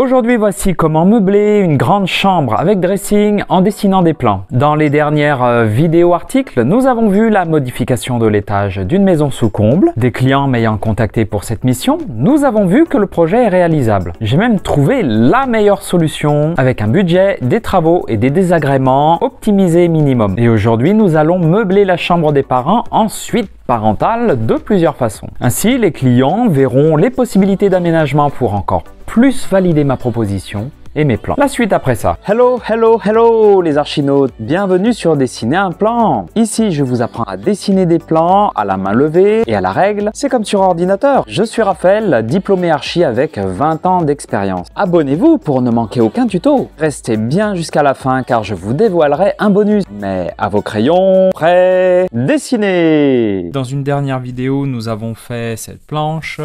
Aujourd'hui, voici comment meubler une grande chambre avec dressing en dessinant des plans. Dans les dernières vidéos articles, nous avons vu la modification de l'étage d'une maison sous comble. Des clients m'ayant contacté pour cette mission, nous avons vu que le projet est réalisable. J'ai même trouvé la meilleure solution avec un budget, des travaux et des désagréments optimisés minimum. Et aujourd'hui, nous allons meubler la chambre des parents en suite parentale de plusieurs façons. Ainsi, les clients verront les possibilités d'aménagement pour encore plus valider ma proposition et mes plans. La suite après ça. Hello, hello, hello les archinautes. Bienvenue sur Dessiner un plan. Ici, je vous apprends à dessiner des plans à la main levée et à la règle. C'est comme sur ordinateur. Je suis Raphaël, diplômé archi avec 20 ans d'expérience. Abonnez-vous pour ne manquer aucun tuto. Restez bien jusqu'à la fin car je vous dévoilerai un bonus. Mais à vos crayons, prêts, dessinez. Dans une dernière vidéo, nous avons fait cette planche.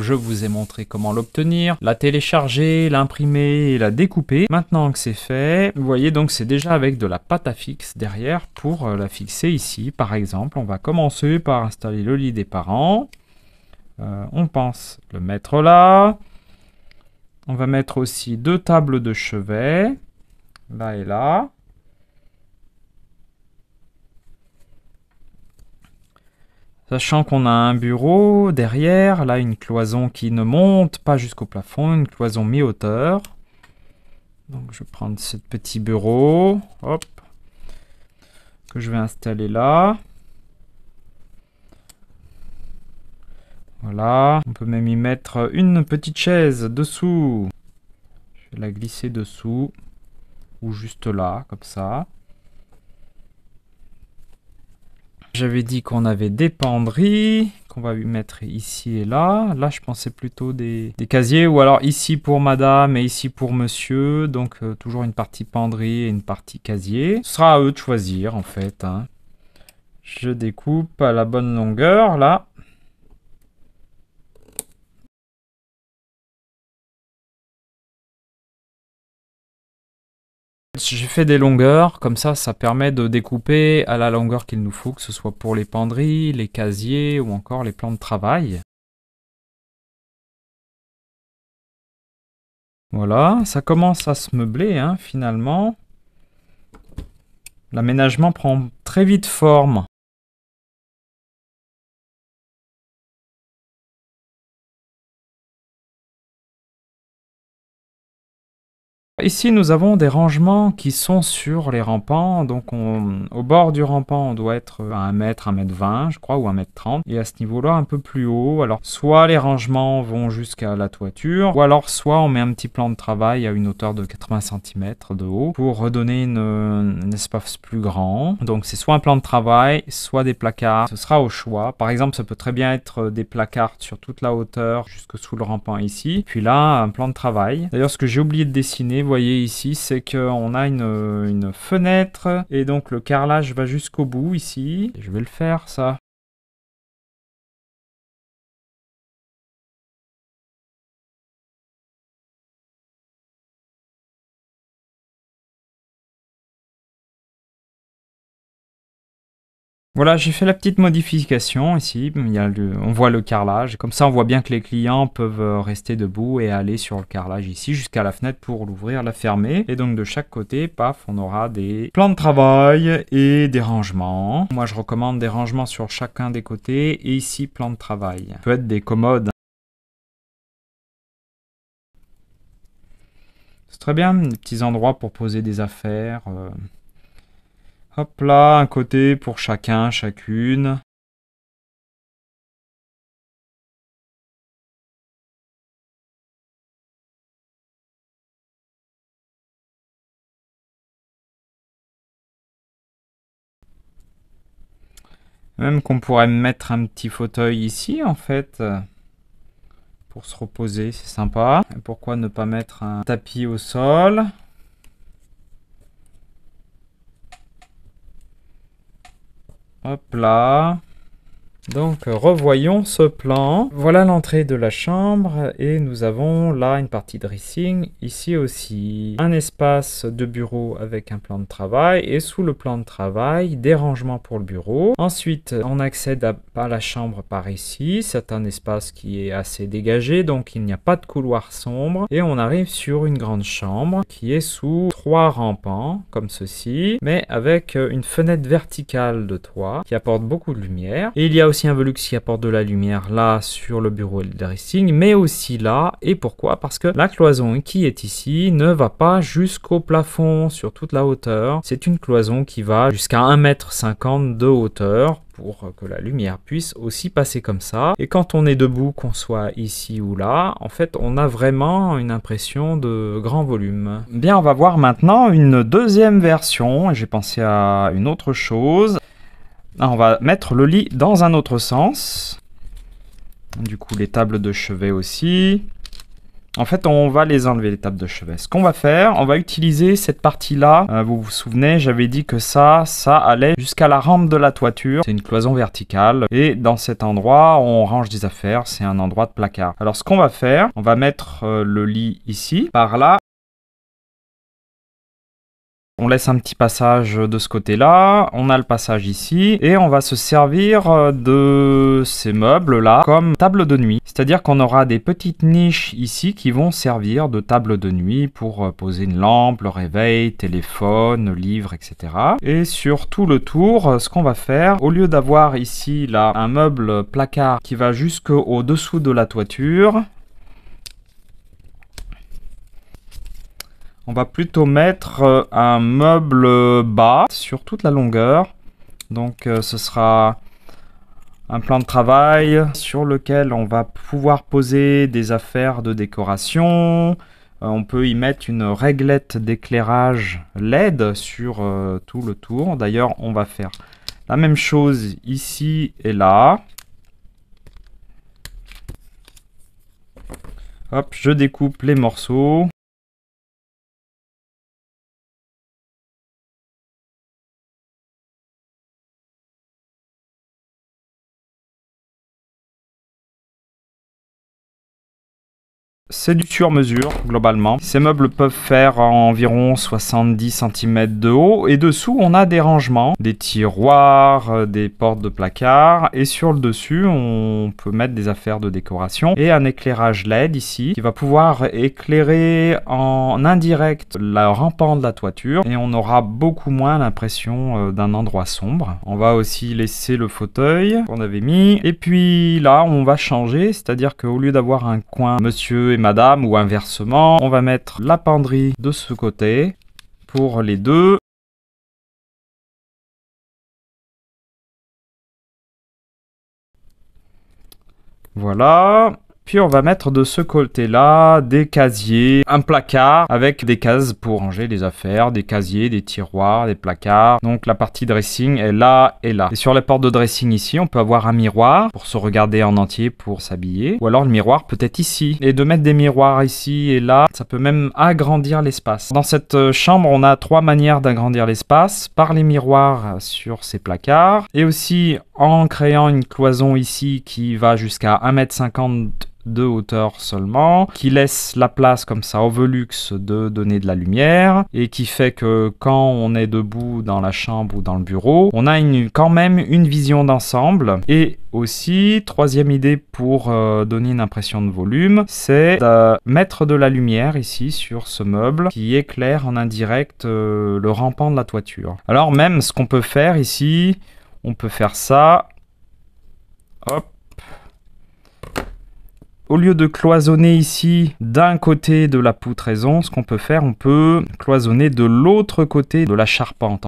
Je vous ai montré comment l'obtenir, la télécharger, l'imprimer et la découper. Maintenant que c'est fait, vous voyez donc c'est déjà avec de la pâte à fixe derrière pour la fixer ici. Par exemple, on va commencer par installer le lit des parents. On pense le mettre là. On va mettre aussi 2 tables de chevet, là et là. Sachant qu'on a un bureau derrière, là une cloison qui ne monte pas jusqu'au plafond, une cloison mi-hauteur. Donc je vais prendre ce petit bureau, hop, que je vais installer là. Voilà, on peut même y mettre une petite chaise dessous. Je vais la glisser dessous, ou juste là, comme ça. J'avais dit qu'on avait des penderies, qu'on va lui mettre ici et là. Là, je pensais plutôt des casiers, ou alors ici pour madame et ici pour monsieur. Donc, toujours une partie penderie et une partie casier. Ce sera à eux de choisir, en fait. Hein. Je découpe à la bonne longueur, là. J'ai fait des longueurs, comme ça permet de découper à la longueur qu'il nous faut, que ce soit pour les penderies, les casiers ou encore les plans de travail. Voilà, ça commence à se meubler hein, finalement. L'aménagement prend très vite forme. Ici, nous avons des rangements qui sont sur les rampants. Donc, au bord du rampant, on doit être à 1 mètre, 1m20, je crois, ou 1m30. Et à ce niveau-là, un peu plus haut. Alors, soit les rangements vont jusqu'à la toiture, ou alors soit on met un petit plan de travail à une hauteur de 80 cm de haut pour redonner un espace plus grand. Donc, c'est soit un plan de travail, soit des placards. Ce sera au choix. Par exemple, ça peut très bien être des placards sur toute la hauteur, jusque sous le rampant ici. Puis là, un plan de travail. D'ailleurs, ce que j'ai oublié de dessiner, vous voyez ici, c'est qu'on a une fenêtre et donc le carrelage va jusqu'au bout ici. Je vais le faire ça. Voilà, j'ai fait la petite modification ici, on voit le carrelage, comme ça on voit bien que les clients peuvent rester debout et aller sur le carrelage ici jusqu'à la fenêtre pour l'ouvrir, la fermer. Et donc de chaque côté, paf, on aura des plans de travail et des rangements. Moi je recommande des rangements sur chacun des côtés et ici plan de travail. Ça peut être des commodes. C'est très bien, des petits endroits pour poser des affaires. Hop là, un côté pour chacun, chacune. Même qu'on pourrait mettre un petit fauteuil ici, en fait, pour se reposer, c'est sympa. Et pourquoi ne pas mettre un tapis au sol ? Hop là. Donc revoyons ce plan. Voilà l'entrée de la chambre et nous avons là une partie dressing, ici aussi un espace de bureau avec un plan de travail et sous le plan de travail des rangements pour le bureau. Ensuite on accède à la chambre par ici, c'est un espace qui est assez dégagé donc il n'y a pas de couloir sombre et on arrive sur une grande chambre qui est sous 3 rampants comme ceci mais avec une fenêtre verticale de toit qui apporte beaucoup de lumière et il y a aussi un Velux qui apporte de la lumière là sur le bureau et le dressing, mais aussi là. Et pourquoi? Parce que la cloison qui est ici ne va pas jusqu'au plafond sur toute la hauteur. C'est une cloison qui va jusqu'à 1,50 m de hauteur pour que la lumière puisse aussi passer comme ça. Et quand on est debout, qu'on soit ici ou là, en fait, on a vraiment une impression de grand volume. Bien, on va voir maintenant une deuxième version. J'ai pensé à une autre chose. On va mettre le lit dans un autre sens. Du coup, les tables de chevet aussi. En fait, on va les enlever, les tables de chevet. Ce qu'on va faire, on va utiliser cette partie-là. Vous vous souvenez, j'avais dit que ça allait jusqu'à la rampe de la toiture. C'est une cloison verticale. Et dans cet endroit, on range des affaires. C'est un endroit de placard. Alors, ce qu'on va faire, on va mettre le lit ici. Par là, on laisse un petit passage de ce côté-là, on a le passage ici, et on va se servir de ces meubles-là comme table de nuit. C'est-à-dire qu'on aura des petites niches ici qui vont servir de table de nuit pour poser une lampe, le réveil, téléphone, livre, etc. Et sur tout le tour, ce qu'on va faire, au lieu d'avoir ici là un meuble placard qui va jusqu'au dessous de la toiture, on va plutôt mettre un meuble bas sur toute la longueur. Donc ce sera un plan de travail sur lequel on va pouvoir poser des affaires de décoration. On peut y mettre une réglette d'éclairage LED sur tout le tour. D'ailleurs, on va faire la même chose ici et là. Hop, je découpe les morceaux. C'est du sur-mesure, globalement. Ces meubles peuvent faire environ 70 cm de haut. Et dessous, on a des rangements, des tiroirs, des portes de placard. Et sur le dessus, on peut mettre des affaires de décoration. Et un éclairage LED ici, qui va pouvoir éclairer en indirect le rampant de la toiture. Et on aura beaucoup moins l'impression d'un endroit sombre. On va aussi laisser le fauteuil qu'on avait mis. Et puis là, on va changer. C'est-à-dire qu'au lieu d'avoir un coin monsieur et madame ou inversement, on va mettre la penderie de ce côté pour les deux. Voilà. Puis on va mettre de ce côté-là des casiers, un placard avec des cases pour ranger les affaires, des casiers, des tiroirs, des placards. Donc la partie dressing est là et là. Et sur les portes de dressing ici, on peut avoir un miroir pour se regarder en entier pour s'habiller. Ou alors le miroir peut être ici. Et de mettre des miroirs ici et là, ça peut même agrandir l'espace. Dans cette chambre, on a 3 manières d'agrandir l'espace. Par les miroirs sur ces placards. Et aussi en créant une cloison ici qui va jusqu'à 1,50 m de hauteur seulement, qui laisse la place comme ça au Velux de donner de la lumière et qui fait que quand on est debout dans la chambre ou dans le bureau, on a quand même une vision d'ensemble. Et aussi, troisième idée pour donner une impression de volume, c'est de mettre de la lumière ici sur ce meuble qui éclaire en indirect le rampant de la toiture. Alors même ce qu'on peut faire ici, on peut faire ça, hop. Au lieu de cloisonner ici d'un côté de la poutraison, ce qu'on peut faire, on peut cloisonner de l'autre côté de la charpente.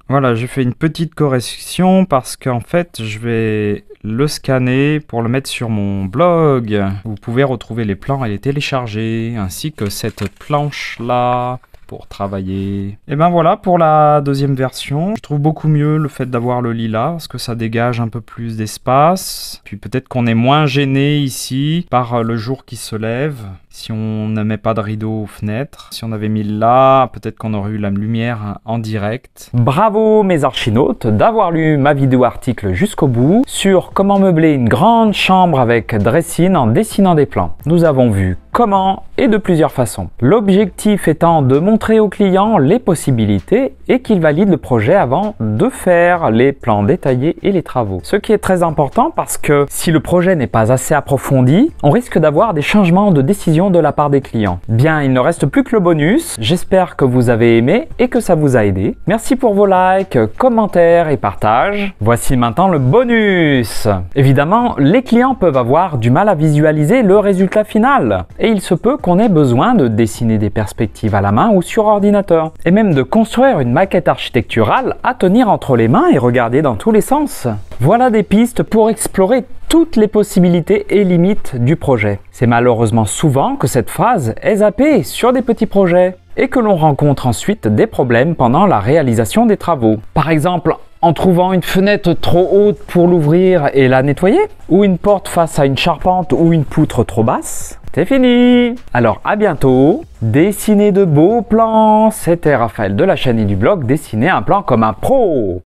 Voilà, j'ai fait une petite correction parce qu'en fait, je vais le scanner pour le mettre sur mon blog. Vous pouvez retrouver les plans et les télécharger, ainsi que cette planche-là pour travailler. Et ben voilà pour la deuxième version. Je trouve beaucoup mieux le fait d'avoir le lilas parce que ça dégage un peu plus d'espace. Puis peut-être qu'on est moins gêné ici par le jour qui se lève. Si on ne met pas de rideau aux fenêtres, si on avait mis là, peut-être qu'on aurait eu la lumière en direct. Bravo mes archinautes d'avoir lu ma vidéo article jusqu'au bout sur comment meubler une grande chambre avec dressing en dessinant des plans. Nous avons vu comment et de plusieurs façons. L'objectif étant de montrer au client les possibilités et qu'il valide le projet avant de faire les plans détaillés et les travaux. Ce qui est très important parce que si le projet n'est pas assez approfondi, on risque d'avoir des changements de décision de la part des clients. Bien, il ne reste plus que le bonus. J'espère que vous avez aimé et que ça vous a aidé. Merci pour vos likes, commentaires et partages. Voici maintenant le bonus. Évidemment, les clients peuvent avoir du mal à visualiser le résultat final. Et il se peut qu'on ait besoin de dessiner des perspectives à la main ou sur ordinateur. Et même de construire une maquette architecturale à tenir entre les mains et regarder dans tous les sens. Voilà des pistes pour explorer toutes les possibilités et limites du projet. C'est malheureusement souvent que cette phase est zappée sur des petits projets et que l'on rencontre ensuite des problèmes pendant la réalisation des travaux. Par exemple, en trouvant une fenêtre trop haute pour l'ouvrir et la nettoyer, ou une porte face à une charpente ou une poutre trop basse. C'est fini! Alors à bientôt! Dessinez de beaux plans! C'était Raphaël de la chaîne et du blog Dessiner un plan comme un pro!